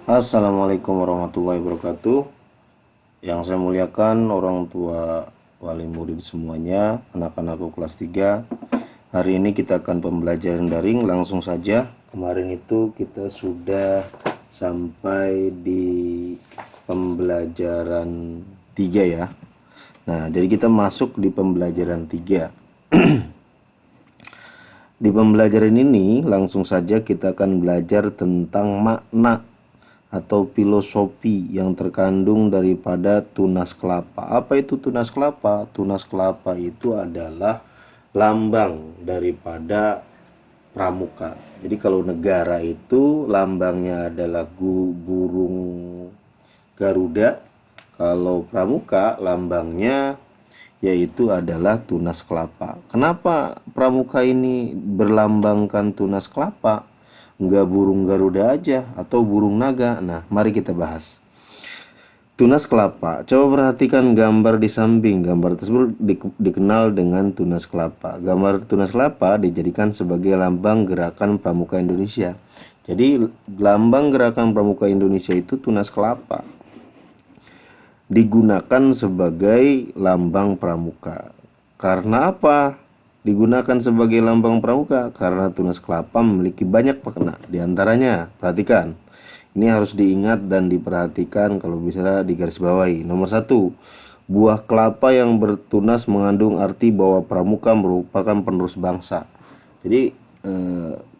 Assalamualaikum warahmatullahi wabarakatuh. Yang saya muliakan orang tua, wali murid semuanya, anak-anakku kelas 3. Hari ini kita akan pembelajaran daring, langsung saja. Kemarin itu kita sudah sampai di pembelajaran 3 ya. Nah, jadi kita masuk di pembelajaran 3. Di pembelajaran ini langsung saja kita akan belajar tentang makna atau filosofi yang terkandung daripada tunas kelapa. Apa itu tunas kelapa? Tunas kelapa itu adalah lambang daripada pramuka. Jadi kalau negara itu lambangnya adalah burung Garuda. Kalau pramuka lambangnya yaitu adalah tunas kelapa. Kenapa pramuka ini berlambangkan tunas kelapa? Enggak burung Garuda aja atau burung naga. Nah, mari kita bahas. Tunas kelapa. Coba perhatikan gambar di samping. Gambar tersebut dikenal dengan tunas kelapa. Gambar tunas kelapa dijadikan sebagai lambang gerakan pramuka Indonesia. Jadi, lambang gerakan pramuka Indonesia itu tunas kelapa. Digunakan sebagai lambang pramuka. Karena apa? Digunakan sebagai lambang pramuka karena tunas kelapa memiliki banyak makna. Di antaranya, perhatikan. Ini harus diingat dan diperhatikan kalau bisa digarisbawahi. Nomor 1, buah kelapa yang bertunas mengandung arti bahwa pramuka merupakan penerus bangsa. Jadi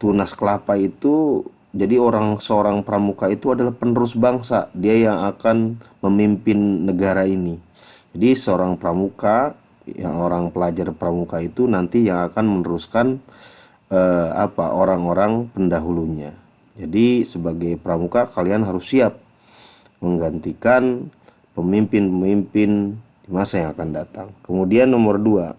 tunas kelapa itu jadi seorang pramuka itu adalah penerus bangsa. Dia yang akan memimpin negara ini. Jadi seorang pramuka, yang orang pelajar pramuka itu nanti yang akan meneruskan orang-orang pendahulunya. Jadi sebagai pramuka kalian harus siap menggantikan pemimpin-pemimpin di masa yang akan datang. Kemudian nomor 2,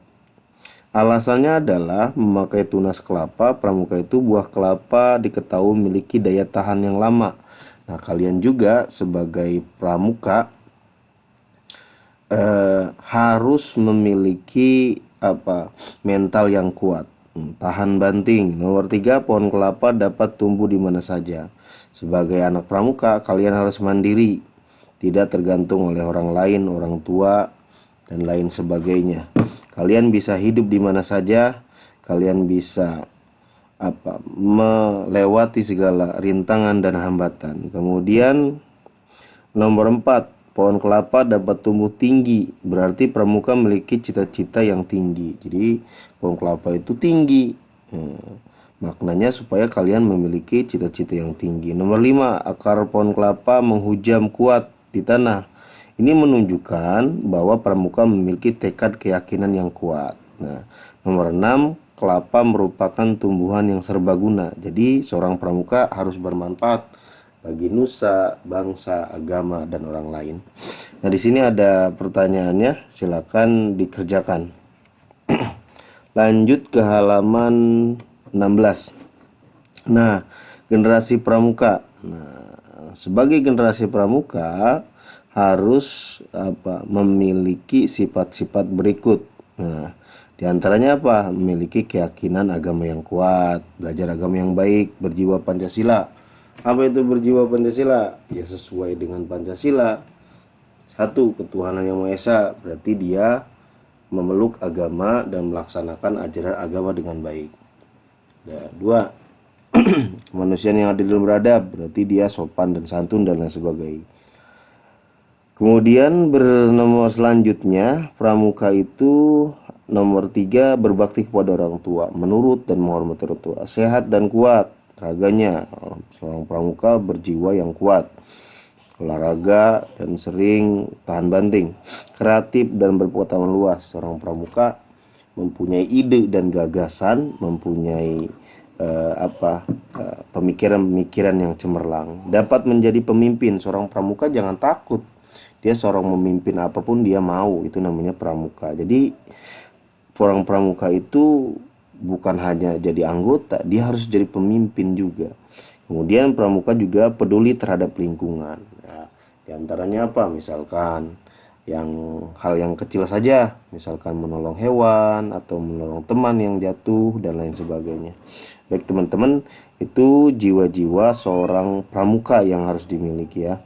alasannya adalah memakai tunas kelapa. Pramuka itu buah kelapa diketahui memiliki daya tahan yang lama. Nah, kalian juga sebagai pramuka harus memiliki mental yang kuat, tahan banting. Nomor 3, pohon kelapa dapat tumbuh di mana saja. Sebagai anak pramuka kalian harus mandiri, tidak tergantung oleh orang lain, orang tua dan lain sebagainya. Kalian bisa hidup di mana saja, kalian bisa melewati segala rintangan dan hambatan. Kemudian nomor 4, pohon kelapa dapat tumbuh tinggi, berarti pramuka memiliki cita-cita yang tinggi. Jadi pohon kelapa itu tinggi. Maknanya supaya kalian memiliki cita-cita yang tinggi. Nomor 5, akar pohon kelapa menghujam kuat di tanah. Ini menunjukkan bahwa pramuka memiliki tekad keyakinan yang kuat. Nah, nomor 6, kelapa merupakan tumbuhan yang serbaguna. Jadi seorang pramuka harus bermanfaat bagi nusa, bangsa, agama, dan orang lain. Nah, di sini ada pertanyaannya, silakan dikerjakan. Lanjut ke halaman 16. Nah, generasi pramuka. Nah, sebagai generasi pramuka harus memiliki sifat-sifat berikut. Nah, di antaranya apa? Memiliki keyakinan agama yang kuat, belajar agama yang baik, berjiwa Pancasila. Apa itu berjiwa Pancasila? Ya sesuai dengan Pancasila. 1, ketuhanan yang Maha Esa, berarti dia memeluk agama dan melaksanakan ajaran agama dengan baik. Dan 2, kemanusiaan yang adil dan beradab, berarti dia sopan dan santun dan lain sebagainya. Kemudian bernomor selanjutnya, pramuka itu nomor 3, berbakti kepada orang tua, menurut dan menghormati orang tua, sehat dan kuat raganya. Seorang pramuka berjiwa yang kuat, olahraga dan sering tahan banting, kreatif dan berpengetahuan luas. Seorang pramuka mempunyai ide dan gagasan, mempunyai pemikiran-pemikiran yang cemerlang, dapat menjadi pemimpin. Seorang pramuka jangan takut, dia seorang memimpin apapun dia mau, itu namanya pramuka. Jadi orang pramuka itu bukan hanya jadi anggota, dia harus jadi pemimpin juga. Kemudian pramuka juga peduli terhadap lingkungan. Di antaranya apa? Misalkan hal yang kecil saja, misalkan menolong hewan atau menolong teman yang jatuh dan lain sebagainya. Baik teman-teman, itu jiwa-jiwa seorang pramuka yang harus dimiliki ya.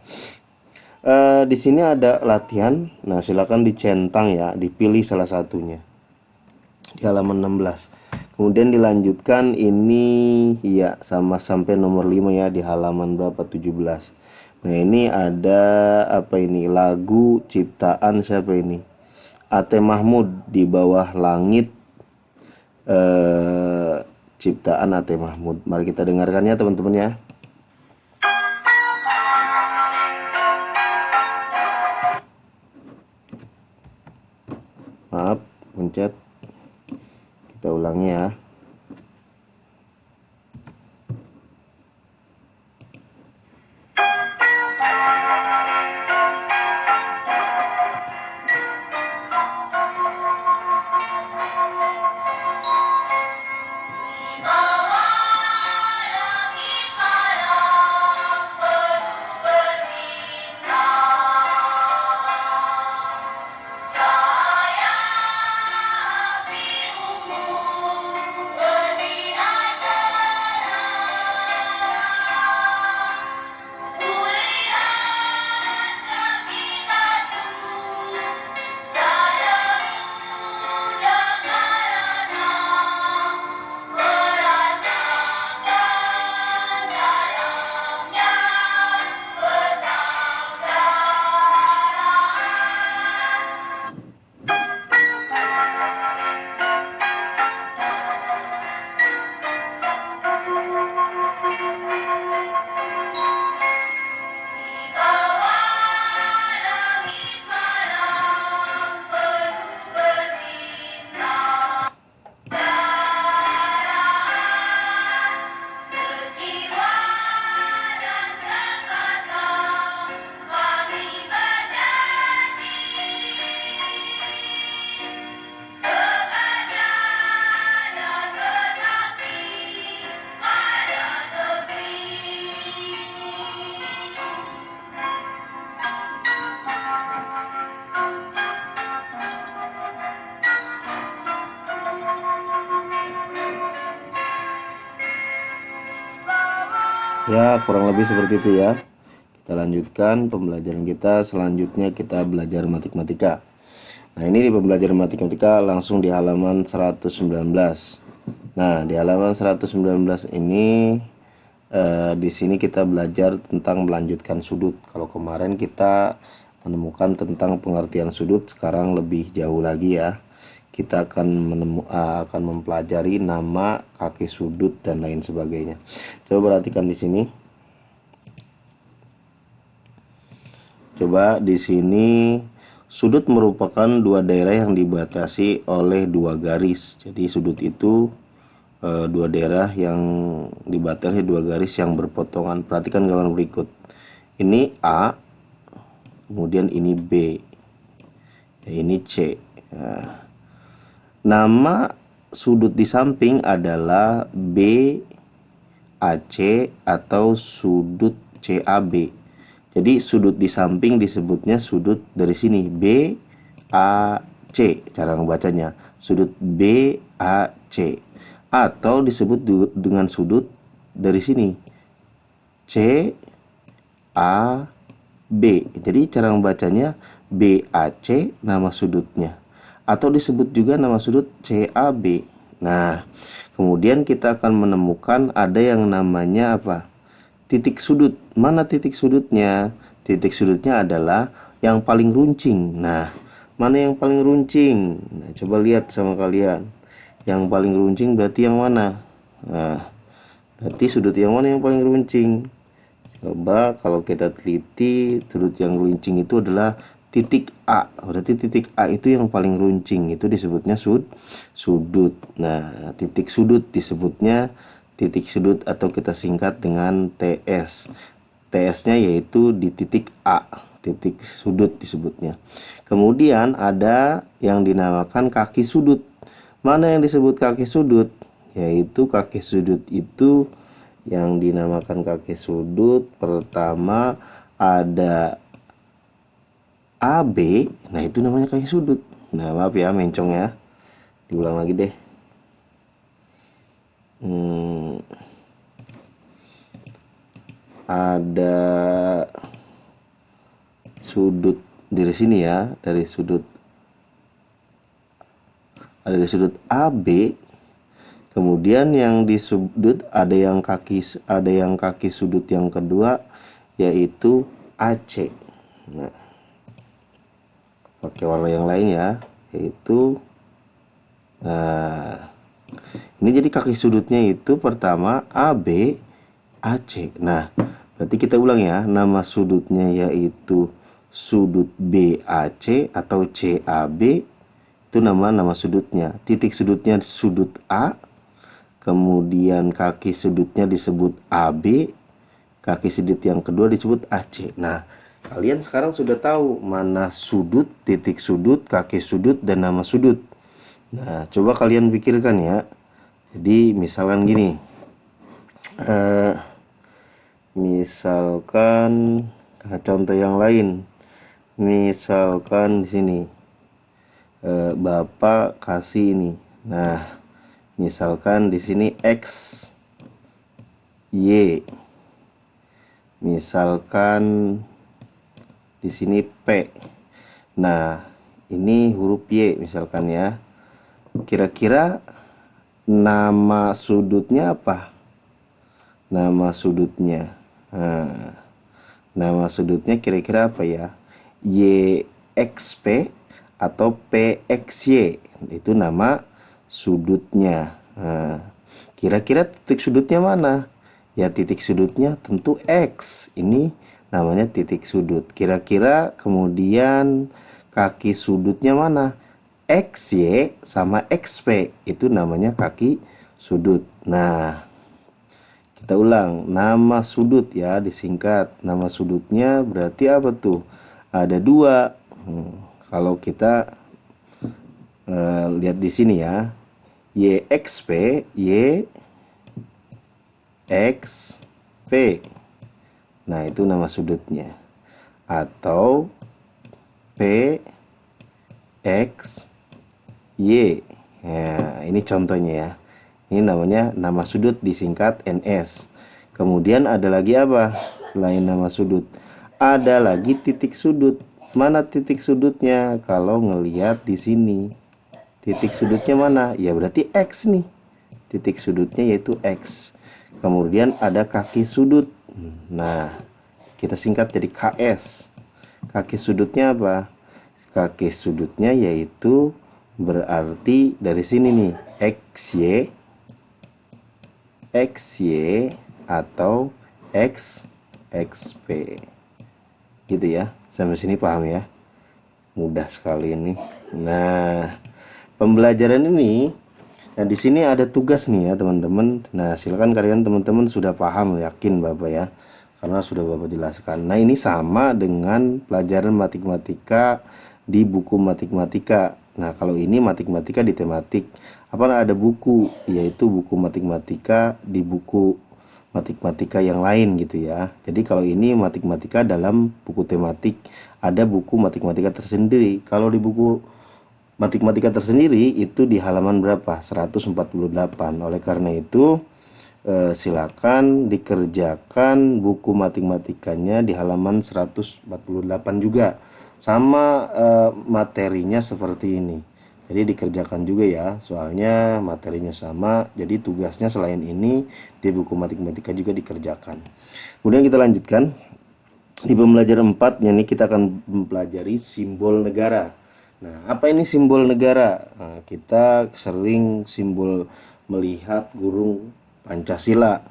Di sini ada latihan. Nah, silakan dicentang ya, dipilih salah satunya di halaman 16. Kemudian dilanjutkan ini ya sama sampai nomor 5 ya di halaman berapa 17. Nah, ini ada apa ini? Lagu ciptaan siapa ini? Ate Mahmud, Di Bawah Langit. Ciptaan Ate Mahmud. Mari kita dengarkan ya teman-teman ya. Maaf, pencet. Kita ulangi ya. Ya, kurang lebih seperti itu ya. Kita lanjutkan pembelajaran kita. Selanjutnya kita belajar matematika. Nah, ini di pembelajaran matematika langsung di halaman 119. Nah, di halaman 119 ini di sini kita belajar tentang melanjutkan sudut. Kalau kemarin kita menemukan tentang pengertian sudut, sekarang lebih jauh lagi ya. Kita akan mempelajari nama, kaki sudut dan lain sebagainya. Coba perhatikan di sini. Coba di sini sudut merupakan dua daerah yang dibatasi oleh dua garis. Jadi sudut itu dua daerah yang dibatasi dua garis yang berpotongan. Perhatikan gambar berikut. Ini A, kemudian ini B, ini C. Nama sudut di samping adalah BAC atau sudut CAB. Jadi sudut di samping disebutnya sudut dari sini BAC, cara membacanya sudut BAC, atau disebut dengan sudut dari sini CAB. Jadi cara membacanya BAC nama sudutnya, atau disebut juga nama sudut CAB. Nah, kemudian kita akan menemukan ada yang namanya apa? Titik sudut. Mana titik sudutnya? Titik sudutnya adalah yang paling runcing. Nah, mana yang paling runcing? Nah, coba lihat sama kalian. Yang paling runcing berarti yang mana? Nah, berarti sudut yang mana yang paling runcing? Coba kalau kita teliti, sudut yang runcing itu adalah titik A. Berarti titik A itu yang paling runcing, itu disebutnya sudut. Nah, titik sudut disebutnya titik sudut atau kita singkat dengan TS. TS-nya yaitu di titik A, titik sudut disebutnya. Kemudian ada yang dinamakan kaki sudut. Mana yang disebut kaki sudut? Yaitu kaki sudut itu yang dinamakan kaki sudut pertama ada AB, nah itu namanya kaki sudut. Nah maaf ya mencong ya, diulang lagi deh. Ada sudut dari sini ya, dari sudut AB. Kemudian yang di sudut ada yang kaki sudut yang kedua yaitu AC. Nah, pakai warna yang lain ya, yaitu nah ini jadi kaki sudutnya itu pertama AB AC. Nah, berarti kita ulang ya, nama sudutnya yaitu sudut BAC atau CAB, itu nama sudutnya. Titik sudutnya sudut A, kemudian kaki sudutnya disebut AB, kaki sudut yang kedua disebut AC. Nah, kalian sekarang sudah tahu mana sudut, titik sudut, kaki sudut, dan nama sudut. Nah, coba kalian pikirkan ya. Jadi misalkan gini, misalkan contoh yang lain, misalkan di sini Bapak kasih ini. Nah, misalkan di sini X, Y. Misalkan di sini P. Nah, ini huruf Y misalkan ya. Kira-kira nama sudutnya apa? Nama sudutnya. Nah, nama sudutnya kira-kira apa ya? YXP atau PXY. Itu nama sudutnya. Nah, kira-kira titik sudutnya mana? Ya titik sudutnya tentu X. Ini namanya titik sudut. Kira-kira kemudian kaki sudutnya mana? XY sama XP. Itu namanya kaki sudut. Nah, kita ulang. Nama sudut ya disingkat. Nama sudutnya berarti apa tuh? Ada dua. Kalau kita lihat di sini ya. YXP, YXP. Nah, itu nama sudutnya. Atau PXY. Ya, ini contohnya ya. Ini namanya nama sudut disingkat NS. Kemudian ada lagi apa? Selain nama sudut, ada lagi titik sudut. Mana titik sudutnya? Kalau ngelihat di sini, titik sudutnya mana? Ya berarti X nih. Titik sudutnya yaitu X. Kemudian ada kaki sudut. Nah, kita singkat jadi KS. Kaki sudutnya apa? Kaki sudutnya yaitu berarti dari sini nih, XY, XY atau XXP. Gitu ya. Sampai sini paham ya? Mudah sekali ini. Nah, pembelajaran ini, nah di sini ada tugas nih ya teman-teman. Nah, silakan kalian teman-teman sudah paham, yakin Bapak ya, karena sudah Bapak jelaskan. Nah, ini sama dengan pelajaran matematika di buku matematika. Nah, kalau ini matematika di tematik, apa ada buku, yaitu buku matematika di buku matematika yang lain gitu ya. Jadi kalau ini matematika dalam buku tematik, ada buku matematika tersendiri. Kalau di buku matematika tersendiri itu di halaman berapa? 148. Oleh karena itu silakan dikerjakan buku matematikanya di halaman 148 juga. Sama materinya seperti ini. Jadi dikerjakan juga ya, soalnya materinya sama. Jadi tugasnya selain ini di buku matematika juga dikerjakan. Kemudian kita lanjutkan. Di pembelajaran 4 ini kita akan mempelajari simbol negara. Nah, apa ini simbol negara? Nah, kita sering simbol melihat gurung Pancasila.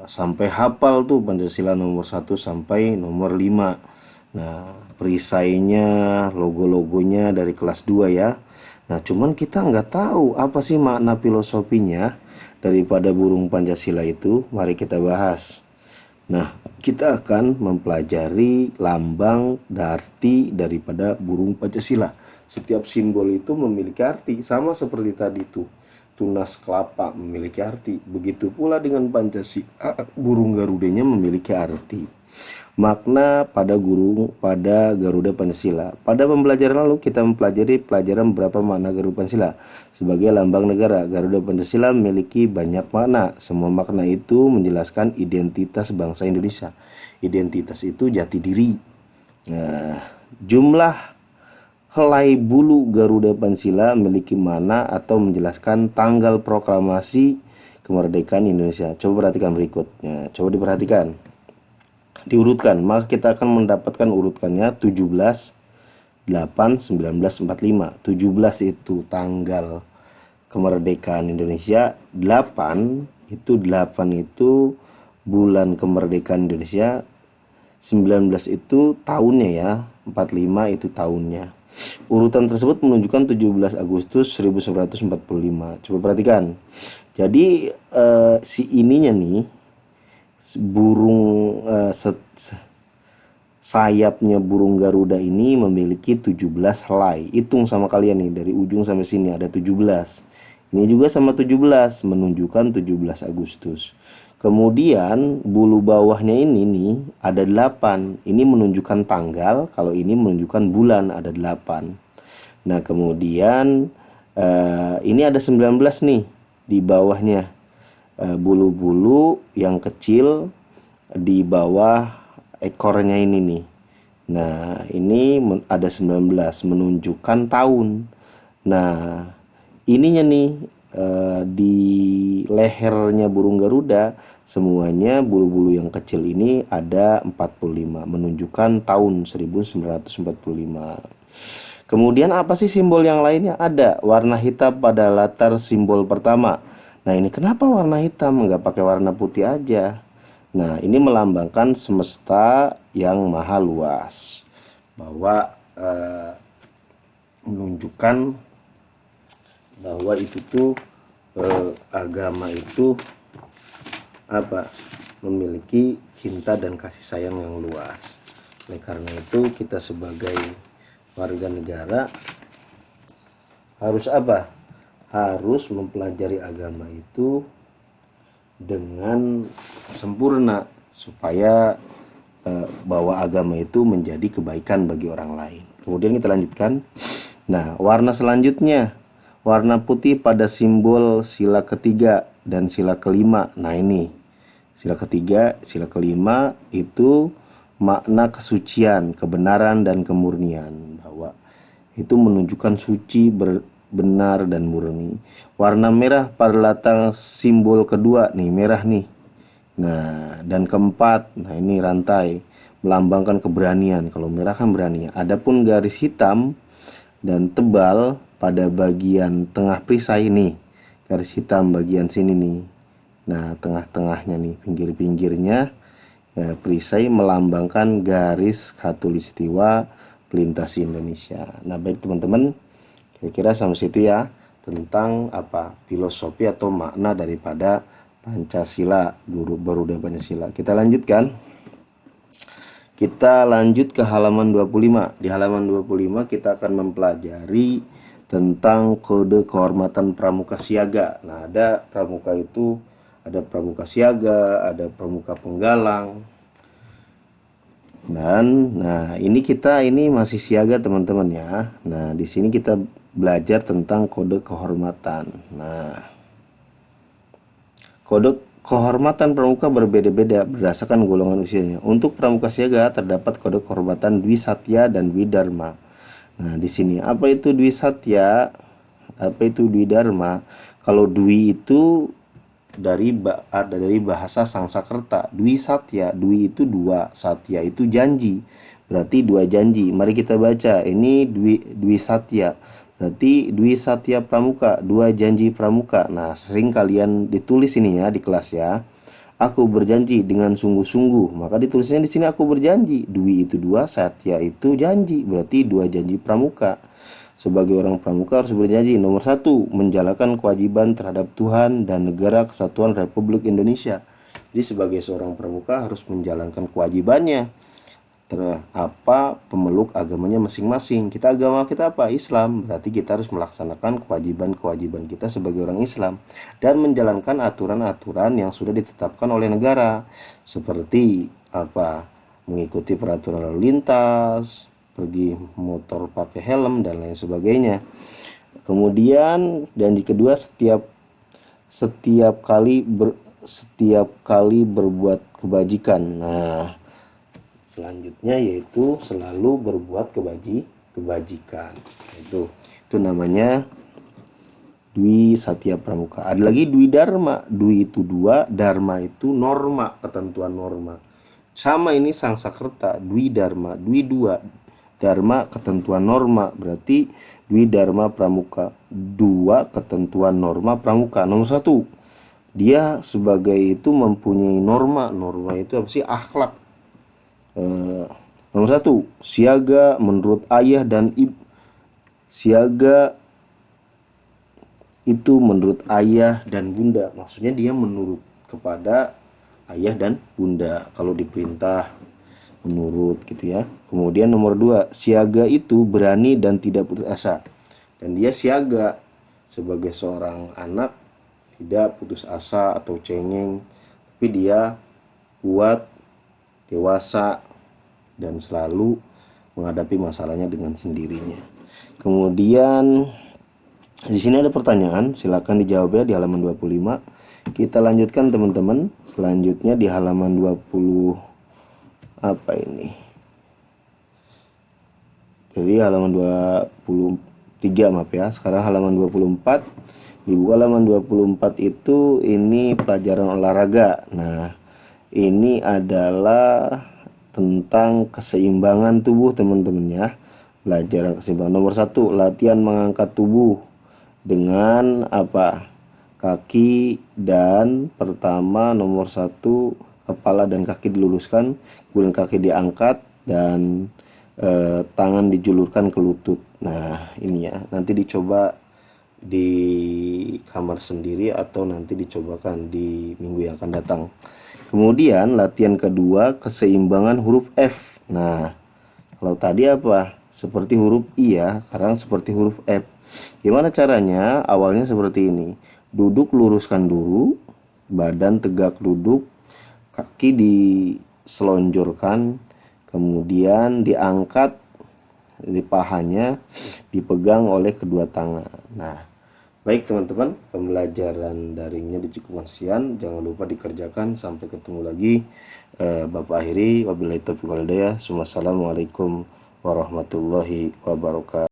Sampai hafal tuh Pancasila nomor 1 sampai nomor 5. Nah, perisainya, logo-logonya dari kelas 2 ya. Nah, cuman kita nggak tahu apa sih makna filosofinya daripada burung Pancasila itu. Mari kita bahas. Nah, kita akan mempelajari lambang dan arti daripada burung Pancasila. Setiap simbol itu memiliki arti, sama seperti tadi tuh. Tunas kelapa memiliki arti. Begitu pula dengan Pancasila, burung Garudanya memiliki arti. Makna pada Garuda Pancasila. Pada pembelajaran lalu kita mempelajari pelajaran beberapa makna Garuda Pancasila. Sebagai lambang negara, Garuda Pancasila memiliki banyak makna. Semua makna itu menjelaskan identitas bangsa Indonesia. Identitas itu jati diri. Nah, jumlah helai bulu Garuda Pancasila memiliki makna atau menjelaskan tanggal proklamasi kemerdekaan Indonesia. Coba perhatikan berikutnya. Coba diperhatikan. Diurutkan, maka kita akan mendapatkan urutannya 17, 8, 1945. 17 itu tanggal kemerdekaan Indonesia, 8 itu bulan kemerdekaan Indonesia, 19 itu tahunnya ya, 45 itu tahunnya. Urutan tersebut menunjukkan 17 Agustus 1945. Coba perhatikan. Jadi si ininya nih, burung sayapnya burung Garuda ini memiliki 17 helai. Hitung sama kalian nih, dari ujung sampai sini ada 17. Ini juga sama 17, menunjukkan 17 Agustus. Kemudian bulu bawahnya ini nih ada 8. Ini menunjukkan tanggal, kalau ini menunjukkan bulan, ada 8. Nah, kemudian ini ada 19 nih di bawahnya. Bulu-bulu yang kecil di bawah ekornya ini nih. Nah, ini ada 19 menunjukkan tahun. Nah, ininya nih di lehernya burung Garuda semuanya bulu-bulu yang kecil ini ada 45 menunjukkan tahun 1945. Kemudian apa sih simbol yang lainnya? Ada warna hitam pada latar simbol pertama. Nah, ini kenapa warna hitam, nggak pakai warna putih aja? Nah, ini melambangkan semesta yang maha luas, bahwa menunjukkan bahwa itu tuh agama itu memiliki cinta dan kasih sayang yang luas. Oleh karena itu kita sebagai warga negara harus harus mempelajari agama itu dengan sempurna supaya bahwa agama itu menjadi kebaikan bagi orang lain. Kemudian kita lanjutkan. Nah, warna selanjutnya, warna putih pada simbol sila ketiga dan sila kelima. Nah, ini sila ketiga, sila kelima itu makna kesucian, kebenaran dan kemurnian, bahwa itu menunjukkan suci, benar dan murni. Warna merah pada latar simbol kedua nih, merah nih. Nah, dan keempat, nah ini rantai melambangkan keberanian. Kalau merah kan berani. Adapun garis hitam dan tebal pada bagian tengah perisai nih. Garis hitam bagian sini nih. Nah, tengah-tengahnya nih, pinggir-pinggirnya ya, perisai melambangkan garis khatulistiwa melintasi Indonesia. Nah, baik teman-teman, kira-kira sampai situ ya tentang filosofi atau makna daripada Pancasila, Garuda Pancasila. Kita lanjutkan. Kita lanjut ke halaman 25. Di halaman 25 kita akan mempelajari tentang kode kehormatan pramuka siaga. Nah, ada pramuka itu ada pramuka siaga, ada pramuka penggalang. Dan ini masih siaga teman-teman ya. Nah, di sini kita belajar tentang kode kehormatan. Nah, kode kehormatan pramuka berbeda-beda berdasarkan golongan usianya. Untuk pramuka siaga terdapat kode kehormatan Dwi Satya dan Dwi Dharma. Nah, di sini apa itu Dwi Satya? Apa itu Dwi Dharma? Kalau Dwi itu dari bahasa Sanskerta. Dwi Satya, Dwi itu dua, Satya itu janji. Berarti dua janji. Mari kita baca. Ini Dwi Satya. Berarti Dwi Satya Pramuka, dua janji pramuka. Nah, sering kalian ditulis ini ya di kelas ya. Aku berjanji dengan sungguh-sungguh. Maka ditulisnya di sini aku berjanji. Dwi itu dua, Satya itu janji. Berarti dua janji pramuka. Sebagai orang pramuka harus berjanji. Nomor 1, menjalankan kewajiban terhadap Tuhan dan Negara Kesatuan Republik Indonesia. Jadi sebagai seorang pramuka harus menjalankan kewajibannya. Pemeluk agamanya masing-masing. Agama kita apa? Islam. Berarti kita harus melaksanakan kewajiban-kewajiban kita sebagai orang Islam dan menjalankan aturan-aturan yang sudah ditetapkan oleh negara. Seperti mengikuti peraturan lalu lintas, pergi motor pakai helm dan lain sebagainya. Kemudian janji kedua, setiap kali berbuat kebajikan. Nah, selanjutnya yaitu selalu berbuat kebajikan. Itu namanya Dwi Satya Pramuka. Ada lagi Dwi Dharma. Dwi itu dua, Dharma itu norma, ketentuan norma. Sama ini Sangsakerta, Dwi Dharma, Dwi dua, Dharma ketentuan norma. Berarti Dwi Dharma Pramuka, dua ketentuan norma pramuka. Nomor satu, dia sebagai itu mempunyai norma. Norma itu apa sih? Akhlak. Nomor satu, siaga menurut ayah dan ibu. Siaga itu menurut ayah dan bunda, maksudnya dia menurut kepada ayah dan bunda kalau diperintah, menurut gitu ya. Kemudian nomor dua, siaga itu berani dan tidak putus asa, dan dia siaga sebagai seorang anak, tidak putus asa atau cengeng, tapi dia kuat, dewasa, dan selalu menghadapi masalahnya dengan sendirinya. Kemudian di sini ada pertanyaan, silakan dijawabnya di halaman 25. Kita lanjutkan teman-teman. Selanjutnya di halaman 20 apa ini? Jadi halaman 23, maaf ya. Sekarang halaman 24. Di buku halaman 24 itu ini pelajaran olahraga. Nah, ini adalah tentang keseimbangan tubuh teman-teman ya. Pelajaran keseimbangan nomor 1, latihan mengangkat tubuh dengan apa? Kaki, dan pertama nomor 1, kepala dan kaki diluruskan, kemudian kaki diangkat dan tangan dijulurkan ke lutut. Nah, ini ya, nanti dicoba di kamar sendiri atau nanti dicobakan di minggu yang akan datang. Kemudian latihan kedua, keseimbangan huruf F. Nah, kalau tadi apa? Seperti huruf I ya, sekarang seperti huruf F. Gimana caranya? Awalnya seperti ini. Duduk luruskan dulu, badan tegak duduk, kaki diselonjorkan, kemudian diangkat di pahanya, dipegang oleh kedua tangan. Nah, baik teman-teman, pembelajaran daringnya dicukupkan sekian. Jangan lupa dikerjakan. Sampai ketemu lagi. Bapak akhiri, wabillahi taufiq wal hidayah. Wassalamualaikum warahmatullahi wabarakatuh.